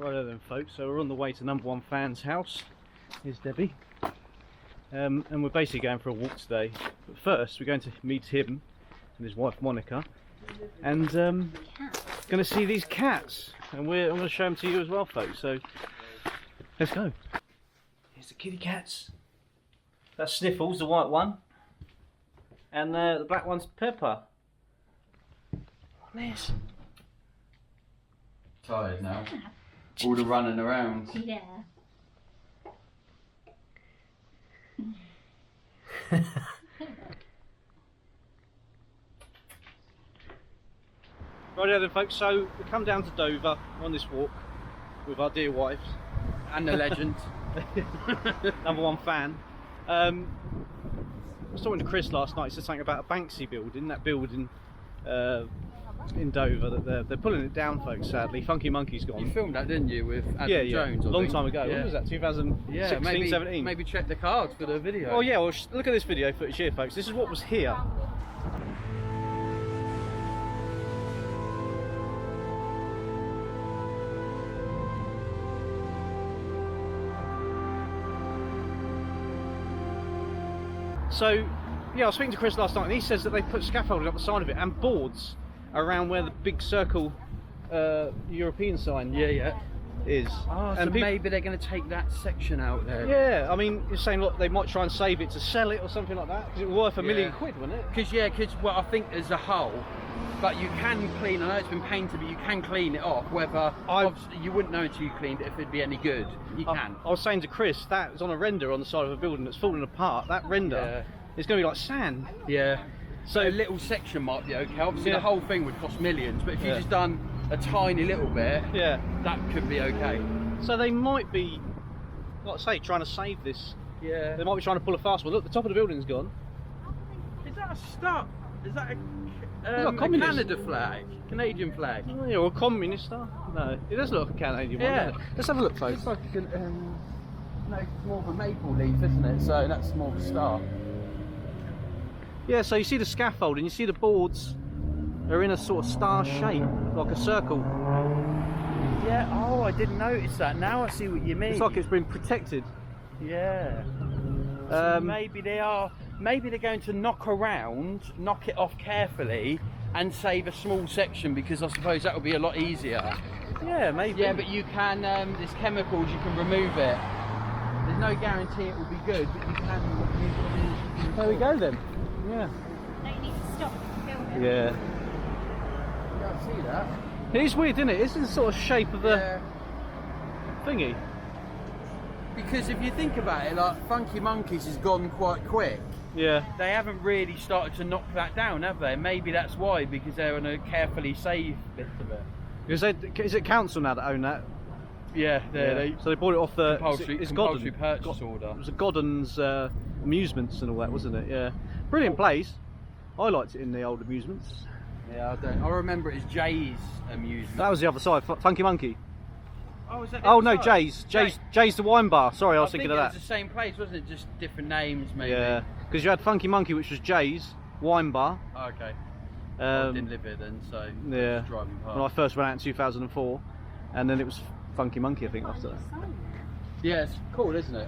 Righto then folks, so we're on the way to number one fan's house. Here's Debbie. And we're basically going for a walk today. But first we're going to meet him and his wife Monica. And going to see these cats. And I'm going to show them to you as well folks, so let's go. Here's the kitty cats. That's Sniffles, the white one. And the black one's Pepper. Nice. Tired now. All the running around. Yeah. Right then folks, so we come down to Dover on this walk with our dear wives. And the legend. Number one fan. I was talking to Chris last night, he said something about a Banksy building, that building in Dover, that they're pulling it down folks sadly. Funky Monkey's gone. You filmed that didn't you with Adam Jones? A long time ago. When was that? 2016, 17? Maybe check the cards for the video. Oh yeah, well look at this video footage here folks, this is what was here. So, yeah, I was speaking to Chris last night and he says that they put scaffolding up the side of it and boards around where the big circle European sign is. Oh, and so maybe they're going to take that section out there. Yeah, I mean, you're saying, look, they might try and save it to sell it or something like that, because it was worth £1 million, wouldn't it? Because well, I think as a whole, but you can clean, I know it's been painted, but you can clean it off, whether, obviously, you wouldn't know until you cleaned it if it'd be any good. You can. I was saying to Chris, that was on a render on the side of a building that's falling apart. That render is going to be like sand. Yeah. So a little section might be okay. Obviously the whole thing would cost millions, but if you just done a tiny little bit, that could be okay. So they might be, like I say, trying to save this. Yeah. They might be trying to pull a fast one. Look, the top of the building's gone. Is that a star? Is that a Canada flag? Canadian flag? Oh, yeah, or a communist star? No, it does look like a Canadian one, doesn't it? Let's have a look, folks. It's like no, it's more of a maple leaf, isn't it? So that's more of a star. Yeah, so you see the scaffolding, you see the boards are in a sort of star shape, like a circle. Yeah, oh, I didn't notice that. Now I see what you mean. It's like it's been protected. Yeah. So maybe they're going to knock it off carefully and save a small section, because I suppose that would be a lot easier. Yeah, maybe. Yeah, but you can, there's chemicals, you can remove it. There's no guarantee it will be good, but you can remove it. There we go then. Yeah. No, you need to stop. Yeah. You can't see that. It is weird, isn't it? This is the sort of shape of the thingy. Because if you think about it, like Funky Monkeys has gone quite quick. Yeah. They haven't really started to knock that down, have they? Maybe that's why, because they're on a carefully saved bit of it. Because is it council now that own that? Yeah, so they bought it off the compulsory purchase order. It was a Godden's amusements and all that, wasn't it? Yeah. Brilliant place. I liked it in the old amusements. Yeah, I remember it as Jay's amusement. That was the other side, Funky Monkey. Oh, is that? Oh no, Jay's the wine bar. Sorry, I was thinking of that. It was the same place, wasn't it? Just different names, maybe. Yeah, because you had Funky Monkey, which was Jay's wine bar. Oh, okay. I didn't live here then, so I was driving past. When I first went out in 2004, and then it was Funky Monkey, I think, after that. Yeah, it's cool, isn't it?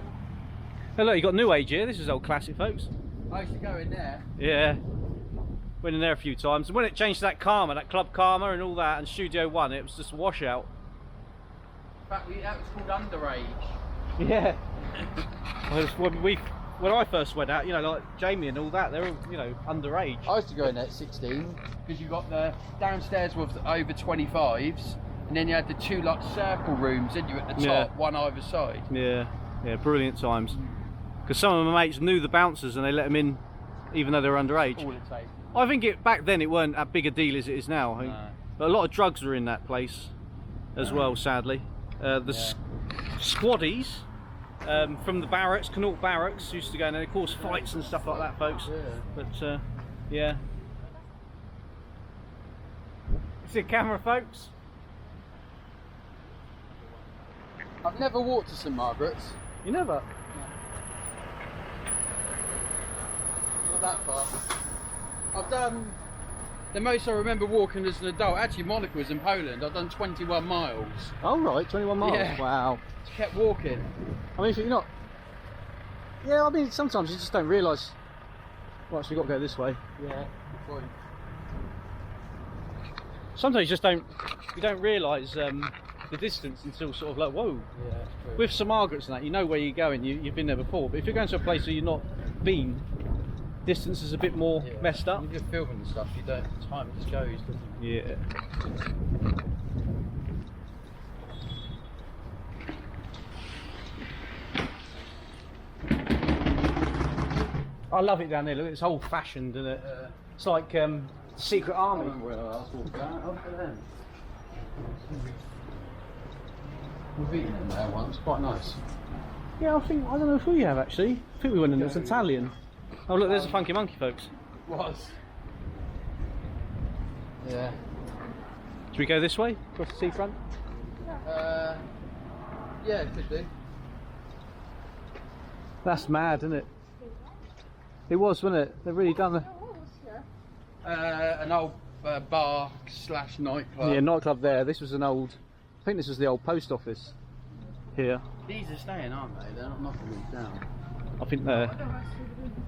Oh look, you got New Age here. This is old classic, folks. I used to go in there. Yeah. Went in there a few times. And when it changed to that Karma, that Club Karma and all that, and Studio One, it was just a washout. In fact, that was called Underage. Yeah. When I first went out, you know, like Jamie and all that, they were, you know, underage. I used to go in there at 16, because you got the downstairs with the over 25s, and then you had the two like circle rooms, didn't you, at the top, one either side. Yeah, yeah, brilliant times. Because some of my mates knew the bouncers and they let them in, even though they were underage. All it takes. I think back then it weren't as big a deal as it is now. I think. No. But a lot of drugs were in that place, as well, sadly. Squaddies from the barracks, Connaught Barracks, used to go in there, of course, fights and stuff like that, folks. Yeah. But yeah. See a camera, folks? I've never walked to St Margaret's. You never? Not that far. I've done The most I remember walking as an adult, actually Monaco was in Poland, I've done 21 miles. Oh right, 21 miles. Yeah. Wow. Just kept walking. I mean, if you're not. Yeah, I mean, sometimes you just don't realise. Well, actually, we've got to go this way. Yeah. Sometimes you just don't. You don't realise the distance until sort of like, whoa. Yeah, true. With St Margaret's and that, you know where you're going. You've been there before. But if you're going to a place where you've not been, distance is a bit more messed up. If you're filming and stuff, you don't. Time just goes, doesn't it? Yeah. I love it down there. Look, it's old fashioned, isn't it? It's like Secret Army. Where I was walking out, over there. We've eaten in there once, quite nice. Yeah, I don't know if we have actually. I think we went in there, it's Italian. Oh look, there's a Funky Monkey, folks. Was. Yeah. Should we go this way, across the seafront? Yeah, could do. That's mad, isn't it? It was, wasn't it? They've really done the... An old bar / nightclub. Yeah, nightclub there. This was an old... I think this was the old post office here. These are staying, aren't they? They're not knocking these down. I think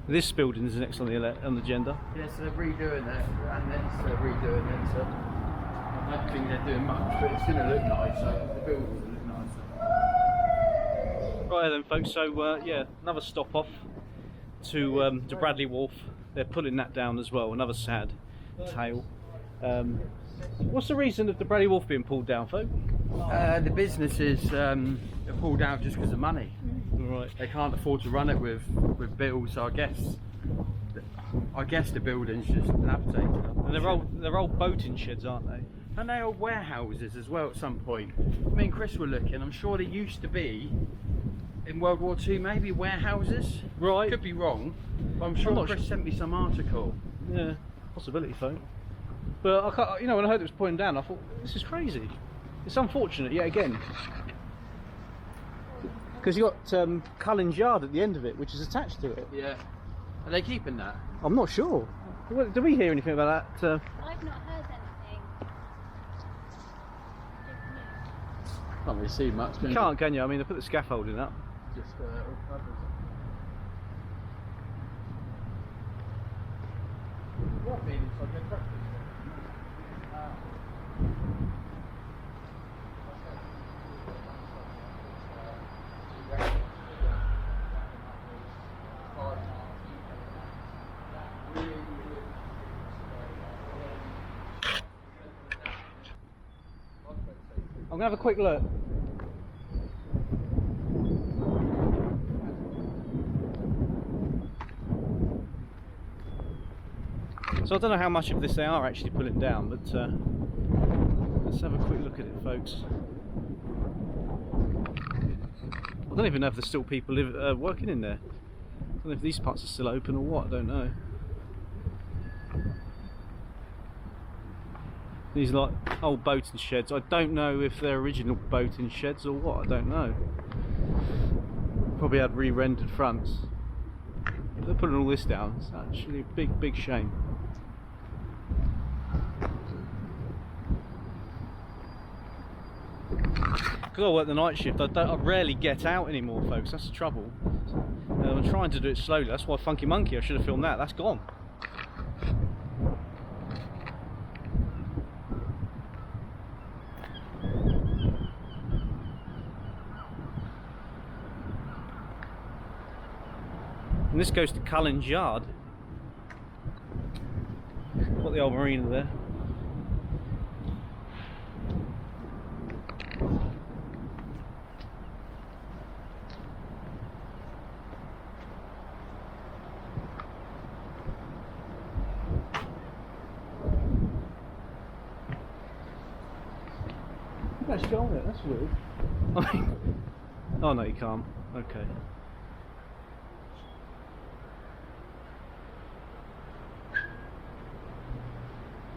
this building is next on the agenda. Yeah, so they're redoing it, and they're redoing it, so I don't think they're doing much, but it's going to look nicer. The building will look nicer. Right then, folks. So yeah, another stop off to Bradley Wharf. They're pulling that down as well. Another sad tale. What's the reason of the Bradley Wharf being pulled down, folk? The businesses are pulled out just because of money. Right. They can't afford to run it with bills, so I guess the building's just dilapidated. And they're old boating sheds, aren't they? And they are warehouses as well at some point. Me and Chris were looking, I'm sure they used to be in World War II, maybe warehouses. Right. Could be wrong, but I'm sure Chris sent me some article. Yeah, possibility, folk. But I can't, when I heard it was pulling down, I thought, this is crazy. It's unfortunate yet again. Because you got Cullen's Yard at the end of it, which is attached to it. Yeah. Are they keeping that? I'm not sure. Did we hear anything about that? I've not heard anything. Can't really see much. You can't, can you? I mean, they put the scaffolding up. Just all covers. What mean it's like a breakfast? I'm going to have a quick look. So I don't know how much of this they are actually pulling down, but let's have a quick look at it, folks. I don't even know if there's still people working in there. I don't know if these parts are still open or what, I don't know. These are like old boating sheds. I don't know if they're original boating sheds or what, I don't know. Probably had re-rendered fronts. If they're putting all this down, it's actually a big shame. Because I work the night shift, I rarely get out anymore, folks. That's the trouble. I'm trying to do it slowly. That's why Funky Monkey, I should have filmed that. That's gone. And this goes to Cullen's Yard. Got the old marina there. You can actually go on it, that's weird. I mean, oh no, you can't. Okay.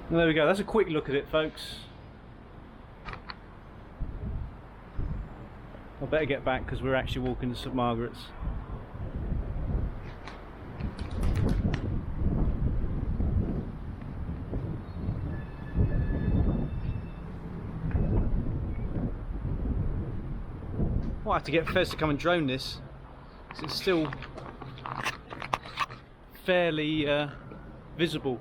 And there we go, that's a quick look at it, folks. I better get back because we're actually walking to St Margaret's. Might have to get Fez to come and drone this, 'cause it's still fairly visible,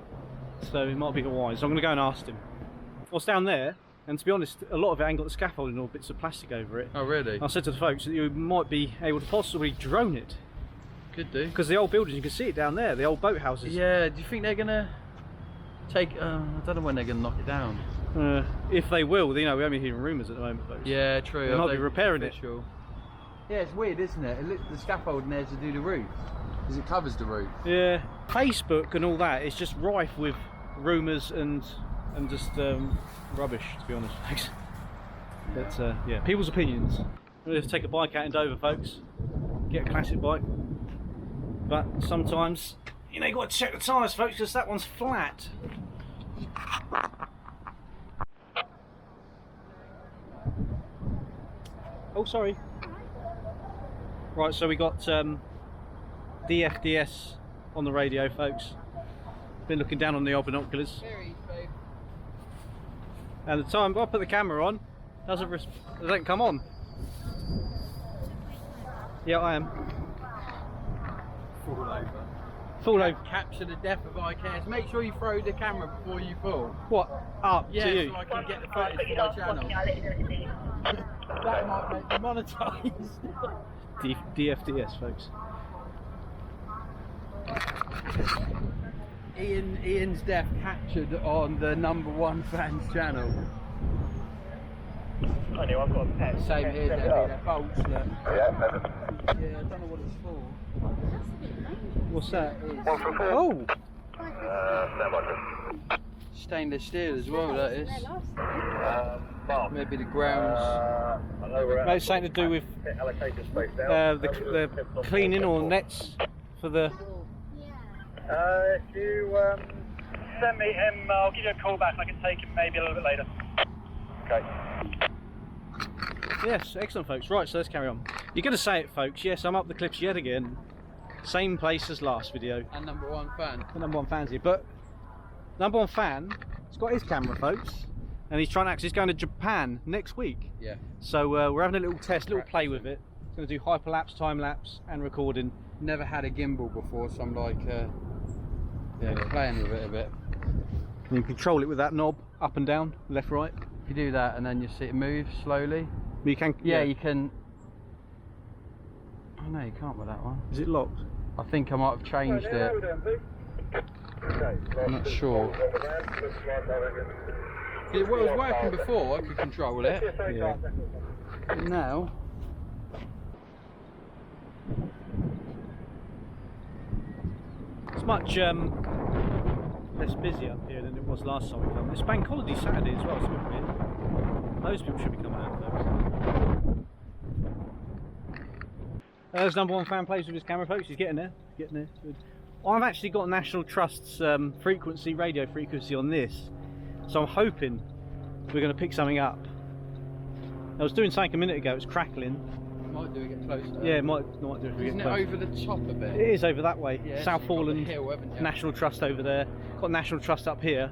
so it might be wise. So I'm going to go and ask him what's down there. And to be honest, a lot of it ain't got the scaffolding or bits of plastic over it. Oh really? I said to the folks that you might be able to possibly drone it. Could do. Because the old buildings, you can see it down there, the old boathouses. Yeah, do you think they're gonna take, I don't know when they're gonna knock it down. If they will, you know, we're only hearing rumours at the moment, folks. Yeah, true. They might be repairing it. Yeah, it's weird, isn't it? The scaffolding there to do the roof, because it covers the roof. Yeah, Facebook and all that, it's just rife with rumours and just rubbish, to be honest, folks. But yeah, people's opinions. We're going to take a bike out in Dover, folks. Get a classic bike. But sometimes, you know, you've got to check the tyres, folks, because that one's flat. Oh, sorry. Right, so we got DFDS on the radio, folks. Been looking down on the old binoculars. And the time I put the camera on, it doesn't come on. Yeah, I am. Fall over. Fall over. Capture the death of ICAS. Make sure you throw the camera before you fall. What? Up Yeah, to you? so I can get the footage for my channel. That might make me monetise. DFDS, folks. Ian's death captured on the #1 fans channel. I know, I've got a pet. Same here, Debbie, they're bolts, look. Yeah, Yeah, I don't know what it's for. What's that? One from four. Oh! Stand by. Stainless steel as well, that is. Mark. Maybe the grounds. I know we're Maybe something to do with allocated space now. the cleaning or nets for the... If you send me him, I'll give you a call back. I can take him maybe a little bit later. Okay. Yes, excellent, folks. Right, so let's carry on. You're going to say it, folks. Yes, I'm up the cliffs yet again. Same place as last video. And #1 fan. The #1 fan's here, but #1 fan, he's got his camera, folks, and he's trying to actually, he's going to Japan next week. Yeah. So we're having a little test, a little play with it. It's going to do hyperlapse, time lapse, and recording. Never had a gimbal before, so I'm like, playing with it a bit. And you control it with that knob, up and down, left, right. If you do that and then you see it move slowly. You can. Yeah, you can. Oh no, you can't with that one. Is it locked? I think I might have changed it. I'm not sure. It was working before, I could control it. Yeah. But now. It's much less busy up here than it was last time we filmed. It's Bank Holiday Saturday as well, so those people should be coming out, folks. There's #1 fan plays with his camera, folks. He's getting there. Getting there. Good. I've actually got National Trust's frequency, radio frequency on this, so I'm hoping we're going to pick something up. I was doing something a minute ago. It's crackling. Might do it get closer. Yeah, it might do if we Isn't get it close. over the top a bit? It is over that way. Yeah, South so you've got the Foreland, hill, haven't you? National Trust over there. Got National Trust up here,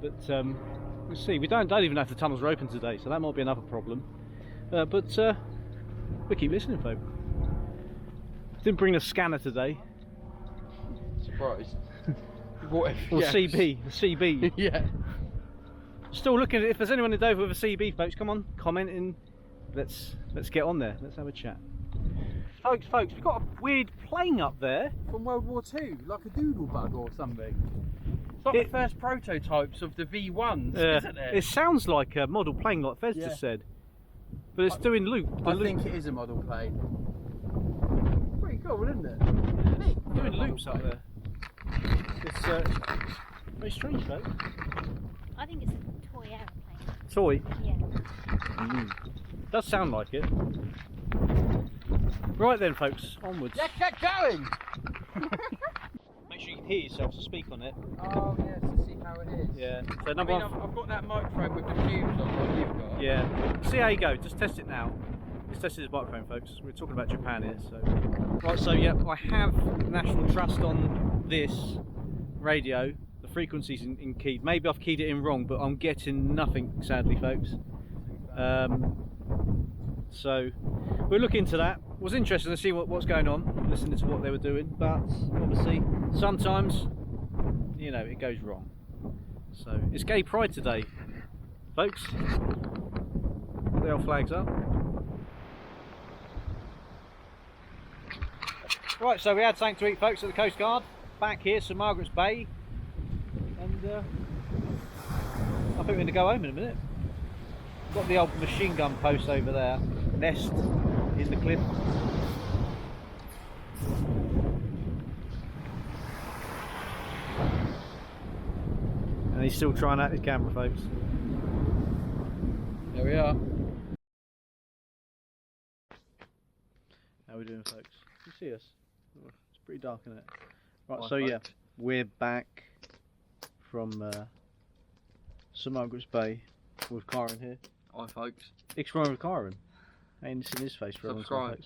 but we'll see. We don't even know if the tunnels are open today, so that might be another problem. But we keep listening, folks. Didn't bring a scanner today. Surprised. What if, Or yes. CB, the CB. Yeah. Still looking at if there's anyone in Dover with a CB, folks. Come on, comment in. Let's get on there. Let's have a chat. Folks, we've got a weird plane up there. From World War II, like a doodle bug or something. It's like the first prototypes of the V1s, isn't it? It sounds like a model plane, like Fez just said, but it's doing loop. I think it is a model plane. Pretty cool, isn't it? Doing loops up there. It's very strange, folks. I think it's a toy aeroplane. Toy. Yeah. Does sound like it. Right then, folks, onwards. Yeah, get going! Make sure you can hear yourself to speak on it. Oh, yes, to see how it is. Yeah. So I number mean, one. I've got that microphone with the cubes on what you've got. Yeah. See how you go. Just test it now. Let's test his microphone, folks. We're talking about Japan here, so. Right. So yeah, I have National Trust on this radio. The frequency's in keyed. Maybe I've keyed it in wrong, but I'm getting nothing, sadly, folks. So we'll look into that. It was interesting to see what's going on, listening to what they were doing, but obviously sometimes, you know, it goes wrong. So it's Gay Pride today, folks. The old flags up. Right, so we had something to eat, folks, at the Coast Guard. Back here, St Margaret's Bay, and I think we're going to go home in a minute. Got the old machine gun post over there, nest in the cliff. And he's still trying out his camera, folks. There we are. How are we doing, folks? Can you see us? It's pretty dark, isn't it? Right, Hi, so yeah, folks. we're back from St Margaret's Bay with Kyron here. Hi folks. Exploring with Kyron. Ain't seen his face for a long time,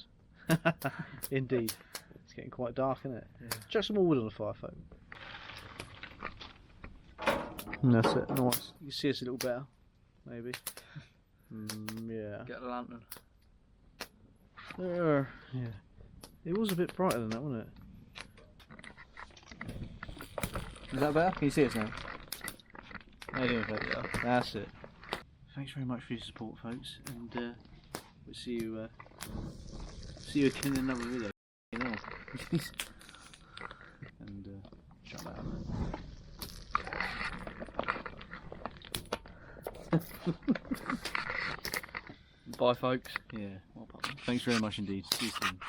folks. Indeed. It's getting quite dark, isn't it? Yeah. Chuck some more wood on the fire, folks. And that's it. Nice. You can see us a little better, maybe. Yeah. Get a lantern. Yeah. It was a bit brighter than that, wasn't it? Is that better? Can you see us now? How you doing, folks? Yeah. That's it. Thanks very much for your support, folks, and we'll see you again in another video. You know. And shut that up. Bye folks. Yeah. Thanks very much indeed. See you soon.